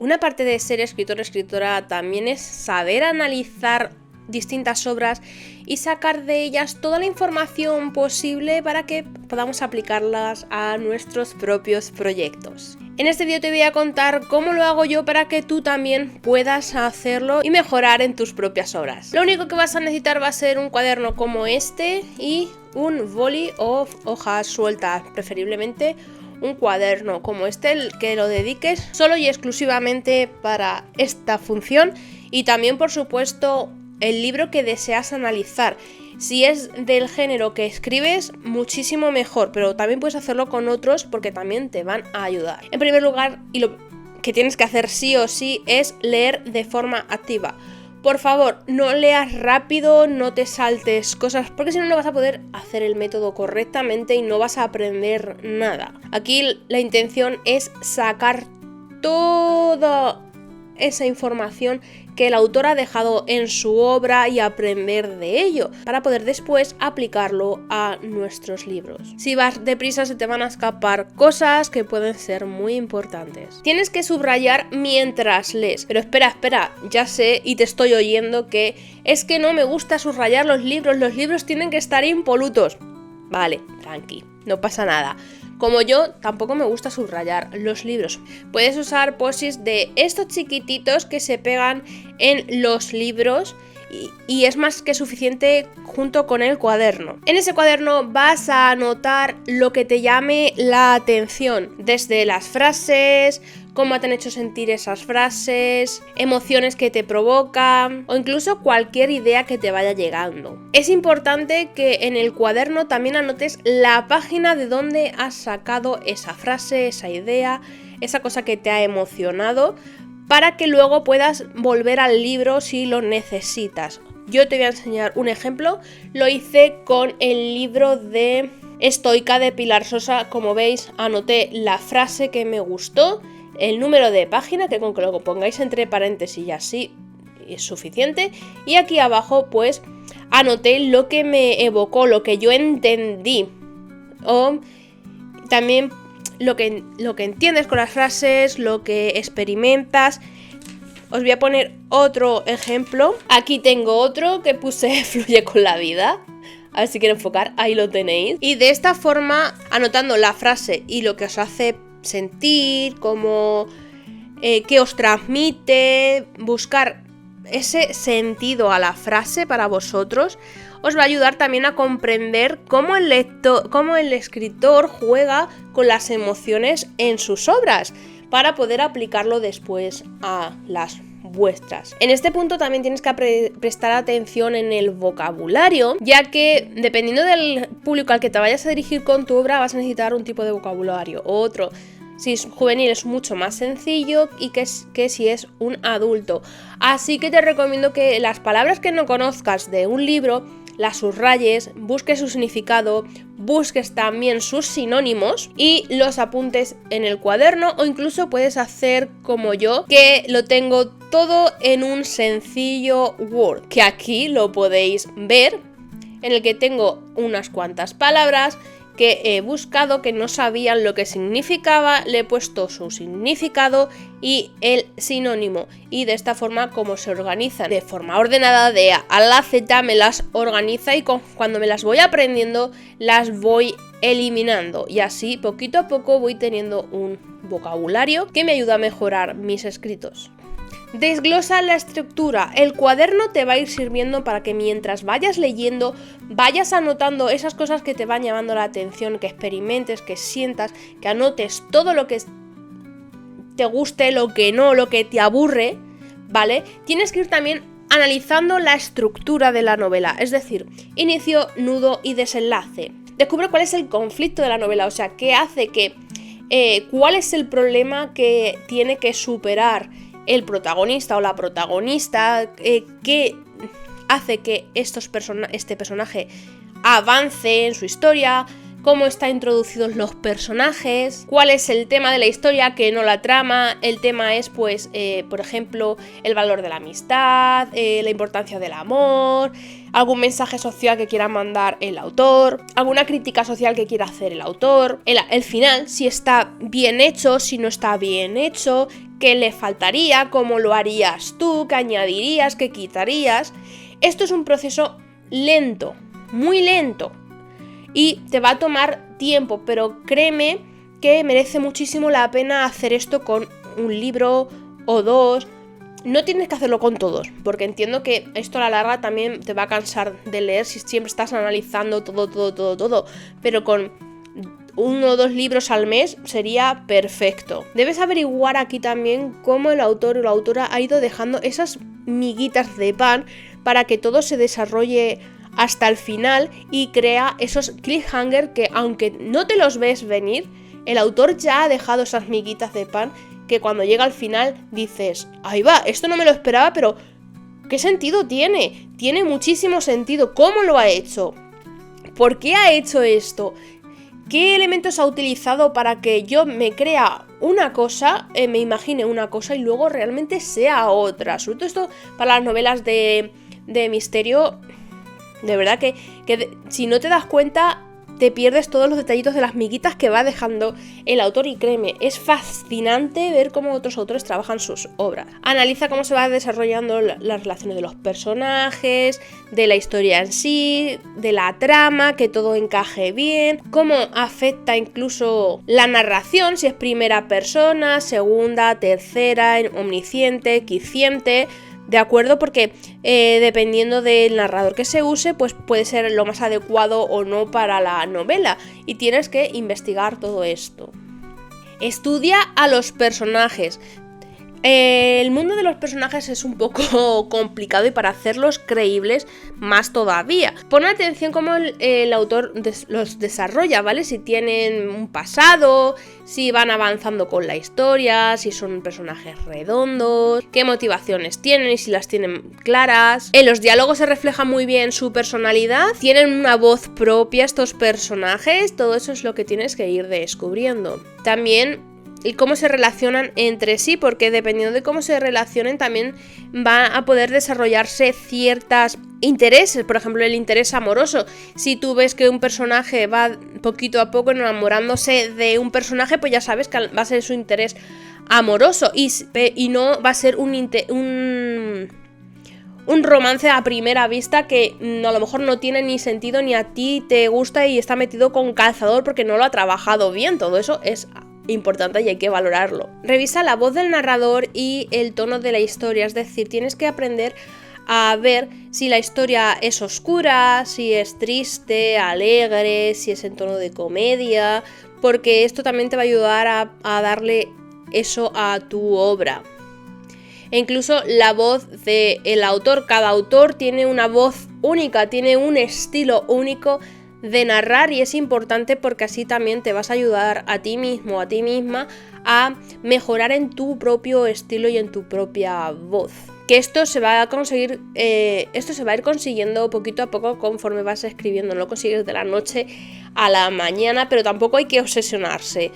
una parte de ser escritor o escritora también es saber analizar distintas obras y sacar de ellas toda la información posible para que podamos aplicarlas a nuestros propios proyectos. En este vídeo te voy a contar cómo lo hago yo para que tú también puedas hacerlo y mejorar en tus propias obras. Lo único que vas a necesitar va a ser un cuaderno como este y un boli o hojas sueltas, preferiblemente un cuaderno como este, el que lo dediques solo y exclusivamente para esta función, y también, por supuesto, el libro que deseas analizar. Si es del género que escribes, muchísimo mejor, pero también puedes hacerlo con otros porque también te van a ayudar. En primer lugar, y lo que tienes que hacer sí o sí, es leer de forma activa. Por favor, no leas rápido, no te saltes cosas, porque si no, no vas a poder hacer el método correctamente y no vas a aprender nada. Aquí la intención es sacar toda esa información que el autor ha dejado en su obra y aprender de ello, para poder después aplicarlo a nuestros libros. Si vas deprisa se te van a escapar cosas que pueden ser muy importantes. Tienes que subrayar mientras lees. Pero espera, ya sé y te estoy oyendo que es que no me gusta subrayar los libros tienen que estar impolutos. Vale, tranqui, no pasa nada. Como yo, tampoco me gusta subrayar los libros. Puedes usar post-its de estos chiquititos que se pegan en los libros y es más que suficiente junto con el cuaderno. En ese cuaderno vas a anotar lo que te llame la atención, desde las frases, cómo te han hecho sentir esas frases, emociones que te provocan o incluso cualquier idea que te vaya llegando. Es importante que en el cuaderno también anotes la página de donde has sacado esa frase, esa idea, esa cosa que te ha emocionado, para que luego puedas volver al libro si lo necesitas. Yo te voy a enseñar un ejemplo. Lo hice con el libro de Estoica de Pilar Sosa. Como veis, anoté la frase que me gustó, el número de página, que con que lo pongáis entre paréntesis y así es suficiente, y aquí abajo pues anoté lo que me evocó, lo que yo entendí, o también lo que entiendes con las frases, lo que experimentas. Os voy a poner otro ejemplo. Aquí tengo otro que puse fluye con la vida. A ver si quiero enfocar, ahí lo tenéis. Y de esta forma, anotando la frase y lo que os hace sentir, como qué os transmite, buscar ese sentido a la frase para vosotros, os va a ayudar también a comprender cómo el escritor juega con las emociones en sus obras, para poder aplicarlo después a las vuestras. En este punto también tienes que prestar atención en el vocabulario, ya que dependiendo del público al que te vayas a dirigir con tu obra, vas a necesitar un tipo de vocabulario u otro. Si es juvenil es mucho más sencillo y que si es un adulto. Así que te recomiendo que las palabras que no conozcas de un libro las subrayes, busques su significado, busques también sus sinónimos y los apuntes en el cuaderno, o incluso puedes hacer como yo, que lo tengo todo en un sencillo Word, que aquí lo podéis ver, en el que tengo unas cuantas palabras que he buscado, que no sabían lo que significaba, le he puesto su significado y el sinónimo, y de esta forma, como se organizan de forma ordenada de A a la Z, me las organiza y cuando me las voy aprendiendo las voy eliminando, y así poquito a poco voy teniendo un vocabulario que me ayuda a mejorar mis escritos. Desglosa la estructura. El cuaderno te va a ir sirviendo para que mientras vayas leyendo, vayas anotando esas cosas que te van llamando la atención, que experimentes, que sientas, que anotes todo lo que te guste, lo que no, lo que te aburre, ¿vale? Tienes que ir también analizando la estructura de la novela, es decir, inicio, nudo y desenlace. Descubre cuál es el conflicto de la novela, o sea, qué hace que... cuál es el problema que tiene que superar el protagonista o la protagonista, que hace que este personaje avance en su historia, cómo están introducidos los personajes, cuál es el tema de la historia, que no la trama. El tema es, pues, por ejemplo, el valor de la amistad, la importancia del amor, algún mensaje social que quiera mandar el autor, alguna crítica social que quiera hacer el autor, el final, si está bien hecho, si no está bien hecho, qué le faltaría, cómo lo harías tú, qué añadirías, qué quitarías. Esto es un proceso lento, muy lento, y te va a tomar tiempo, pero créeme que merece muchísimo la pena hacer esto con un libro o dos. No tienes que hacerlo con todos, porque entiendo que esto a la larga también te va a cansar de leer si siempre estás analizando todo, pero con 1 o 2 libros al mes sería perfecto. Debes averiguar aquí también cómo el autor o la autora ha ido dejando esas miguitas de pan para que todo se desarrolle hasta el final y crea esos cliffhanger que, aunque no te los ves venir, el autor ya ha dejado esas miguitas de pan que cuando llega al final dices, ahí va, esto no me lo esperaba, pero ¿qué sentido tiene? Tiene muchísimo sentido. ¿Cómo lo ha hecho? ¿Por qué ha hecho esto? ¿Qué elementos ha utilizado para que yo me crea una cosa, me imagine una cosa y luego realmente sea otra? Sobre todo esto para las novelas de misterio. De verdad que si no te das cuenta, te pierdes todos los detallitos de las miguitas que va dejando el autor, y créeme, es fascinante ver cómo otros autores trabajan sus obras. Analiza cómo se va desarrollando las relaciones de los personajes, de la historia en sí, de la trama, que todo encaje bien, cómo afecta incluso la narración, si es primera persona, segunda, tercera, omnisciente, quisciente. ¿De acuerdo? Porque dependiendo del narrador que se use, pues puede ser lo más adecuado o no para la novela, y tienes que investigar todo esto. Estudia a los personajes. El mundo de los personajes es un poco complicado, y para hacerlos creíbles más todavía. Pon atención cómo el autor los desarrolla, ¿vale? Si tienen un pasado, si van avanzando con la historia, si son personajes redondos, qué motivaciones tienen y si las tienen claras. En los diálogos se refleja muy bien su personalidad, tienen una voz propia estos personajes. Todo eso es lo que tienes que ir descubriendo. También y cómo se relacionan entre sí, porque dependiendo de cómo se relacionen también va a poder desarrollarse ciertos intereses. Por ejemplo, el interés amoroso. Si tú ves que un personaje va poquito a poco enamorándose de un personaje, pues ya sabes que va a ser su interés amoroso, y no va a ser un romance a primera vista que a lo mejor no tiene ni sentido, ni a ti te gusta y está metido con calzador porque no lo ha trabajado bien. Todo eso es importante y hay que valorarlo. Revisa la voz del narrador y el tono de la historia, es decir, tienes que aprender a ver si la historia es oscura, si es triste, alegre, si es en tono de comedia, porque esto también te va a ayudar a darle eso a tu obra. E incluso la voz del autor, cada autor tiene una voz única, tiene un estilo único de narrar, y es importante porque así también te vas a ayudar a ti mismo, a ti misma, a mejorar en tu propio estilo y en tu propia voz. Que esto se va a conseguir, esto se va a ir consiguiendo poquito a poco conforme vas escribiendo. No lo consigues de la noche a la mañana, pero tampoco hay que obsesionarse.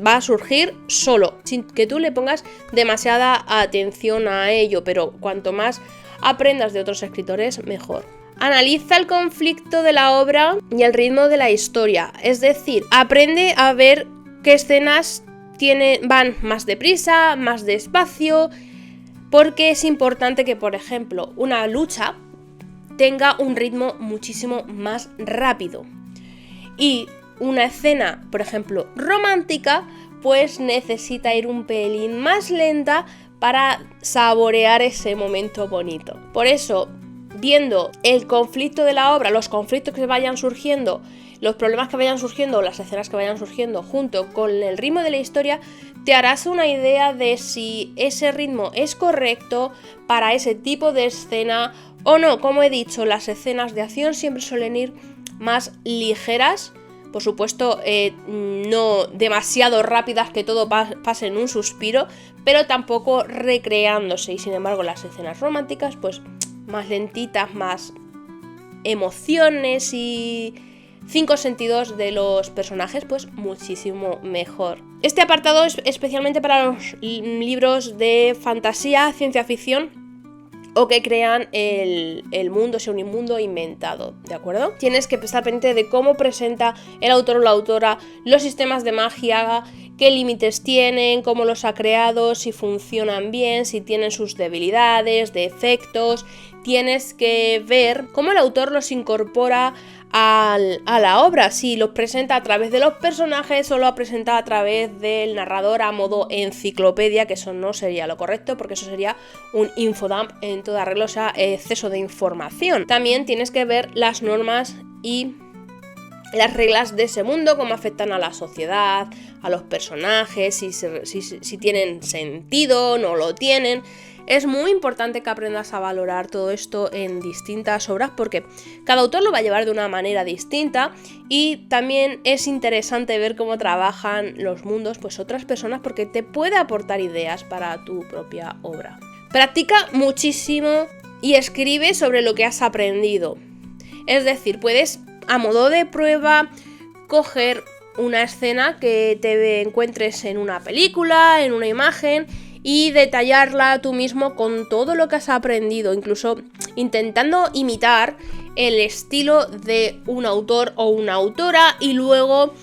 Va a surgir solo, sin que tú le pongas demasiada atención a ello, pero cuanto más aprendas de otros escritores, mejor. Analiza el conflicto de la obra y el ritmo de la historia, es decir, aprende a ver qué escenas van más deprisa, más despacio, porque es importante que, por ejemplo, una lucha tenga un ritmo muchísimo más rápido, y una escena, por ejemplo, romántica, pues necesita ir un pelín más lenta para saborear ese momento bonito. Por eso, viendo el conflicto de la obra, los conflictos que vayan surgiendo, los problemas que vayan surgiendo, las escenas que vayan surgiendo junto con el ritmo de la historia, te harás una idea de si ese ritmo es correcto para ese tipo de escena o no. Como he dicho, las escenas de acción siempre suelen ir más ligeras, por supuesto, no demasiado rápidas que todo pase en un suspiro, pero tampoco recreándose, y sin embargo las escenas románticas pues más lentitas, más emociones y 5 sentidos de los personajes, pues muchísimo mejor. Este apartado es especialmente para los libros de fantasía, ciencia ficción o que crean el mundo, sea un mundo inventado, ¿de acuerdo? Tienes que estar pendiente de cómo presenta el autor o la autora los sistemas de magia, qué límites tienen, cómo los ha creado, si funcionan bien, si tienen sus debilidades, defectos. Tienes que ver cómo el autor los incorpora a la obra, si los presenta a través de los personajes o lo presenta a través del narrador a modo enciclopedia, que eso no sería lo correcto porque eso sería un infodump en toda regla, o sea, exceso de información. También tienes que ver las normas y las reglas de ese mundo, cómo afectan a la sociedad, a los personajes, si tienen sentido, no lo tienen. Es muy importante que aprendas a valorar todo esto en distintas obras porque cada autor lo va a llevar de una manera distinta y también es interesante ver cómo trabajan los mundos pues otras personas porque te puede aportar ideas para tu propia obra. Practica muchísimo y escribe sobre lo que has aprendido. Es decir, puedes a modo de prueba coger una escena que te encuentres en una película, en una imagen y detallarla tú mismo con todo lo que has aprendido, incluso intentando imitar el estilo de un autor o una autora y luego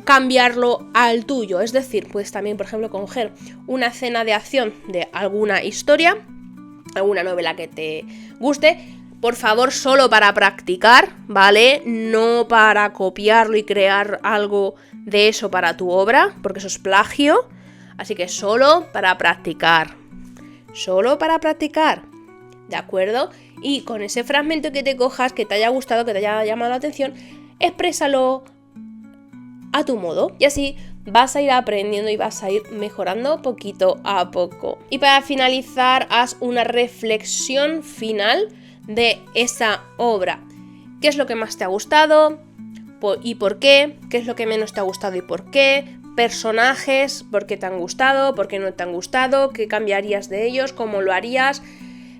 cambiarlo al tuyo. Es decir, puedes también, por ejemplo, coger una escena de acción de alguna historia, alguna novela que te guste, por favor, solo para practicar, ¿vale? No para copiarlo y crear algo de eso para tu obra, porque eso es plagio. Así que solo para practicar. Solo para practicar. ¿De acuerdo? Y con ese fragmento que te cojas, que te haya gustado, que te haya llamado la atención, exprésalo a tu modo. Y así vas a ir aprendiendo y vas a ir mejorando poquito a poco. Y para finalizar, haz una reflexión final de esa obra. ¿Qué es lo que más te ha gustado? ¿Y por qué? ¿Qué es lo que menos te ha gustado y por qué? Personajes, ¿por qué te han gustado? ¿Por qué no te han gustado? ¿Qué cambiarías de ellos? ¿Cómo lo harías?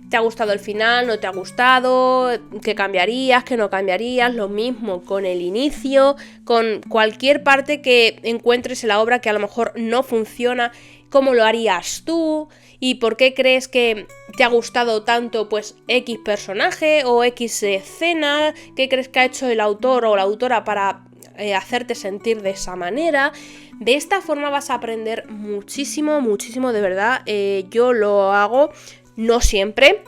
¿Te ha gustado el final? ¿No te ha gustado? ¿Qué cambiarías? ¿Qué no cambiarías? Lo mismo con el inicio, con cualquier parte que encuentres en la obra que a lo mejor no funciona. ¿Cómo lo harías tú? ¿Y por qué crees que te ha gustado tanto pues X personaje o X escena? ¿Qué crees que ha hecho el autor o la autora para hacerte sentir de esa manera? De esta forma vas a aprender muchísimo, muchísimo, de verdad. Yo lo hago, no siempre,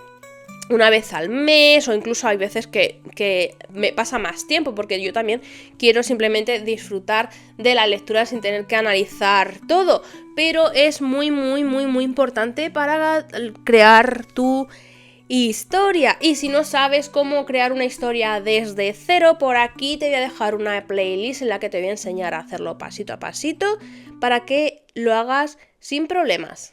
una vez al mes o incluso hay veces que me pasa más tiempo porque yo también quiero simplemente disfrutar de la lectura sin tener que analizar todo, pero es muy, muy, muy, muy importante para crear tu historia. Y si no sabes cómo crear una historia desde cero, por aquí te voy a dejar una playlist en la que te voy a enseñar a hacerlo pasito a pasito para que lo hagas sin problemas.